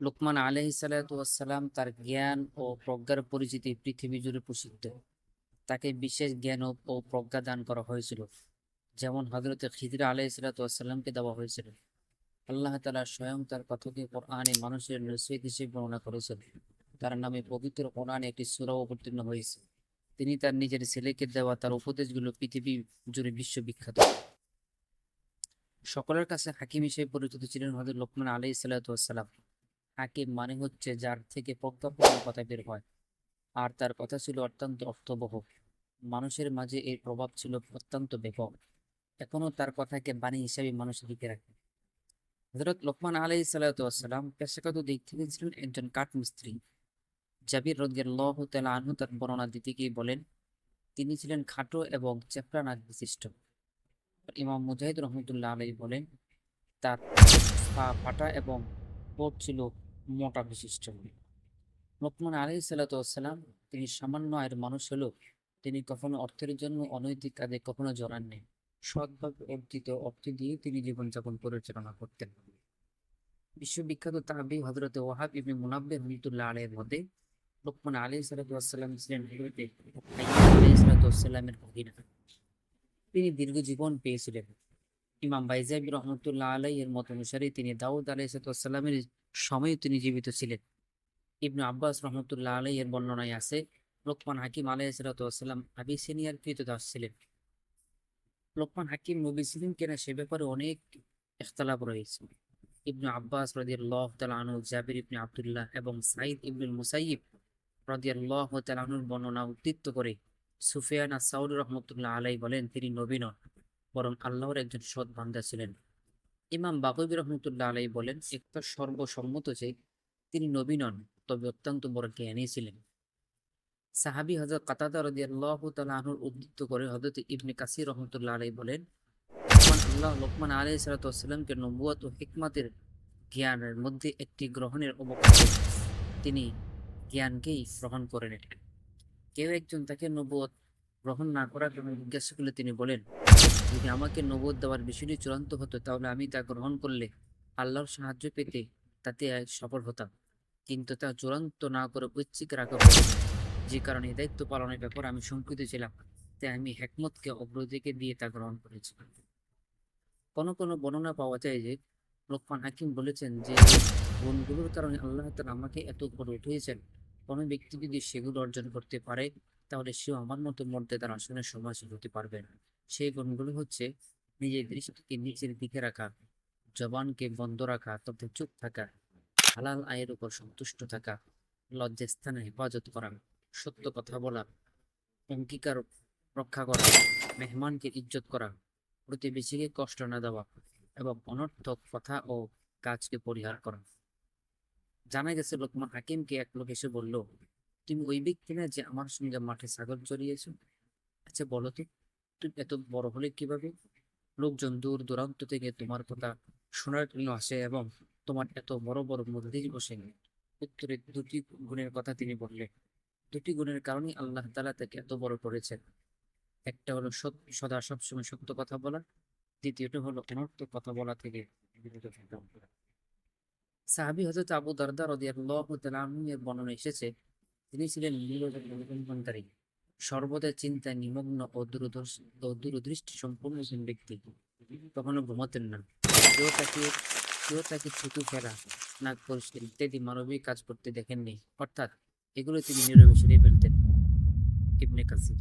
লোকমান আলাইহিস সালাতু ওয়াস সালাম তার জ্ঞান ও প্রজ্ঞার পরিচিতি পৃথিবী জুড়ে প্রসিদ্ধ। তাকে বিশেষ জ্ঞান ও প্রজ্ঞা দান করা হয়েছিল, যেমন হযরতে খিদর আলাইহিস সালাতু ওয়াস সালামকে দেওয়া হয়েছিল। আল্লাহ তাআলা স্বয়ং তার কথাকে কোরআনে মানুষের নসিহত হিসেবে বর্ণনা করেছেন। তার নামে পবিত্র কোরআনে একটি সূরা অবতীর্ণ হয়েছে। তিনি তার নিজের ছেলেকে দেওয়া তার উপদেশগুলো পৃথিবী জুড়ে বিশ্ববিখ্যাত। সকলের কাছে হাকিম হিসেবে পরিচিত ছিলেন হযরত লোকমান আলাইহিস সালাতু ওয়াস সালাম। হাকিম মানে হচ্ছে যার থেকে প্রজ্ঞাপূর্ণ কথা বের হয়, আর তার কথা ছিল অত্যন্ত অর্থবহ। মানুষের মাঝে এর প্রভাব ছিল অত্যন্ত ব্যাপক। এখনো তার কথাকে বাণী হিসাবে মানুষ লিখে রাখে। হযরত লোকমান আলাইহিস সালাতু ওয়াস সালাম পেশাগত দিক থেকে ছিলেন একজন কাঠমিস্ত্রি। জাবির রাদিয়াল্লাহু তাআলা আনহু তার বর্ণনা দিতে গিয়ে বলেন, তিনি ছিলেন খাটো এবং চেপড়া নাক বিশিষ্ট। ইমাম মুজাহিদ রহমতুল্লাহ আলাইহি বলেন, তার পা ফাটা এবং ঠোঁট ছিল মোটা বিশিষ্ট। লোকমান আলাইহিস সালাতু ওয়াস সালাম তিনি সামান্য আয়ের মানুষ হলেও তিনি কখনো অর্থের জন্য অনৈতিক কাজে কখনো জড়াননি। সৎভাবে অর্জিত অর্থ দিয়ে তিনি জীবনযাপন পরিচালনা করতেন। বিশ্ববিখ্যাত তাবী হযরত ওয়াহাব ইবনে মুনাব্বিহ রাহমাতুল্লাহ আলাইহির মতে, লোকমান আলাইহিস সালাতু ওয়াস সালাম ছিলেন হযরত আইয়ুব আলাইহিস সালাতু ওয়াস সালামের ভগিনা। তিনি দীর্ঘ জীবন পেয়েছিলেন। ইমাম বাইজাবি রহমতুল্লাহ আলাইহির মত অনুসারে তিনি দাউদ আলাইহিস সালাতু ওয়াস সালামের সময়ে তিনি জীবিত ছিলেন। ইবনু আব্বাস রহমতুল্লাহ আলাইহির বর্ণনায় আছে, লোকমান হাকিম আলাইহিস সালাতু ওয়াস সালাম আবিসিনিয়ার কৃতদাস ছিলেন। লোকমান হাকিম নবী ছিলেন কিনা সে ব্যাপারে অনেক ইখতিলাফ রয়েছে। ইবনু আব্বাস রাদিয়াল্লাহু তাআলা আনহু, জাবির ইবনে আব্দুল্লাহ এবং সাঈদ ইবনুল মুসাইয়িব রাদিয়াল্লাহু তাআলা আনহুর বর্ণনা উদ্ধৃত করে সুফিয়ান আস-সাউরি রহমতুল্লাহ আলাইহি বলেন, তিনি নবী নন, বরং আল্লাহর একজন সৎ বান্দা ছিলেন। ইমাম বাগবী রহমতুল্লাহ আলাইহি বলেন, একটা সর্বসম্মত যে তিনি নবী নন, তবে অত্যন্ত বড় জ্ঞানী ছিলেন। সাহাবী হযরত কাতাদা রাদিয়াল্লাহু তাআলা আনহুর উদ্ধৃত করে হযরত ইবনে কাসির রহমতুল্লাহ আলাইহি বলেন, লোকমান আলাইহিস সালাতু ওয়াস সালামকে নবুয়ত ও হিকমতের জ্ঞানের মধ্যে একটি গ্রহণের অবকাশ দেন। তিনি জ্ঞানকেই গ্রহণ করে নেন। কেউ একজন তাকে নবুয়ত গ্রহণ না করার জন্য জিজ্ঞাসা করলে তিনি বলেন, যদি আমাকে নবুয়ত দেওয়ার বিষয়টি চূড়ান্ত হতো তাহলে আমি তা গ্রহণ করলে আল্লাহর সাহায্য পেতে তাতে সফল হতাম, কিন্তু তা চূড়ান্ত না করে ঐচ্ছিক রাখা হয়েছে। যে কারণে এই দায়িত্ব পালনের ব্যাপারে আমি শঙ্কিত ছিলাম, তাই আমি হেকমতকে অগ্রাধিকার দিয়ে তা গ্রহণ করেছি। কোনো কোনো বর্ণনা পাওয়া যায় যে লোকমান হাকিম বলেছেন যে গুণগুলোর কারণে আল্লাহ তাআলা আমাকে এত উপরে উঠিয়েছেন, কোনো ব্যক্তি যদি সেগুলো অর্জন করতে পারে তাহলে সেও আমার মতো মর্যাদার আসনে সমাসীন হতে পারবে না। সেই গুণগুলো হচ্ছে নিজের দৃষ্টিকে নিচের দিকে রাখা, জবানকে বন্ধ রাখা তথা চুপ থাকা, হালাল আয়ের উপর সন্তুষ্ট থাকা, লজ্জাস্থানের হেফাজত করা, সত্য কথা বলা, অঙ্গীকার রক্ষা করা, মেহমানকে ইজ্জত করা, প্রতিবেশীকে কষ্ট না দেওয়া এবং অনর্থক কথা ও কাজকে পরিহার করা। জানা গেছে লোকমান হাকিমকে এক লোক এসে বলল, তুমি ওই ব্যক্তি না যে আমার সঙ্গে মাঠে ছাগল চড়িয়েছো? আচ্ছা বলো তো, তুমি এত বড় হলে কিভাবে? লোকজন দূর দূরান্ত থেকে তোমার কথা শোনার জন্য আসে এবং তোমার এত বড় বড় মজলিস বসে। উত্তরে দুটি গুণের কথা তিনি বললেন। দুটি গুণের কারণেই আল্লাহ তাআলা তাকে এত বড় করেছেন। একটা হলো সদা সবসময় সত্য কথা বলা, দ্বিতীয়টা হলো অনর্থক কথা বলা থেকে বিরত থাকা। সাহাবী হযরত আবু দারদা রাদিয়াল্লাহু তাআলা আনহু এর বর্ণনা এসেছে, তিনি ছিলেন নিরবচ্ছিন্নতাকারী, সর্বদা চিন্তায় নিমগ্ন ও দূরদৃষ্টি সম্পন্ন একজন ব্যক্তি। কখনো ঘুমাতেন না। কেউ তাকে কেউ তাকে থুতু ফেলা, নাক পরিষ্কার ইত্যাদি মানবিক কাজ করতে দেখেননি। অর্থাৎ এগুলো তিনি নীরবে সেরে ফেলতেন। ইবনে কাসির।